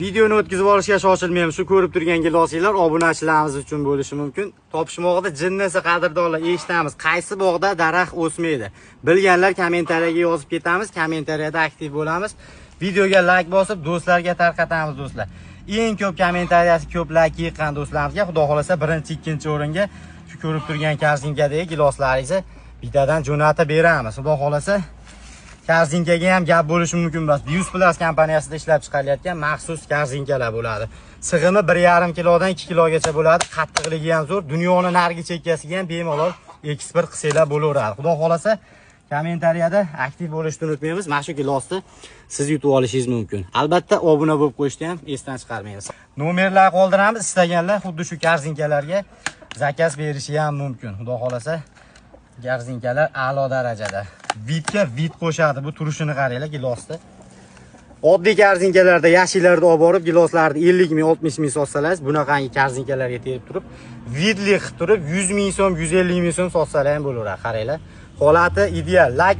Videoni o'tkazib olishga shoshilmaymiz. Shu ko'rib turgan gilosinglar obunachilarimiz uchun bo'lishi mumkin. Topishmoqda jinnisi qadrdonlar eshitamiz. Qaysi bog'da daraxt o'smaydi? Bilganlar kommentariyaga yozib ketamiz. Kommentariyada aktiv bo'lamiz. Videoga like bosib, do'stlarga tarqatamiz do'stlar. Eng ko'p kommentariyasi ko'p like yiqqan do'stlarimizga xudo xolasa birinchi, ikkinchi o'ringa shu ko'rib turgan korzinkadagi giloslaringizni bittadan jo'natib beramiz. Xudo xolasa korzinkaga ham gap bo'lishi mumkin emas. Bius Plus kompaniyasida ishlab chiqarilayotgan maxsus korzinkalar bo'ladi. Sig'imi 1,5 kilodan 2 kilogacha bo'ladi. Qattiqligi ham zo'r. Dunyoning narigi chekkasiga ham bemalol eksport qilsanglar bo'laveradi. Xudo xolasa kommentariyada aktiv bo'lishni unutmaymiz. Mana shu gilosni siz yutib olishingiz mumkin. Albatta obuna bo'lib qo'yishni ham esdan chiqarmaymiz. Nomerlar qoldiramiz. Istaganlar xuddi shu korzinkalarga zakaz berishi ham mumkin. Xudo xolasa korzinkalar a'lo darajada. Vidga vid qo'shadi. Bu turishini qaranglar gilosni. Oddiy korzinkalarda yashillarda olib borib giloslarni 50 ming, 60 ming sotsalar, bunaqangi korzinkalarga terib turib, vidli qilib turib 100 ming so'm, 150 ming so'm sotsalar ham bo'laveradi. Qaranglar. Holati ideal.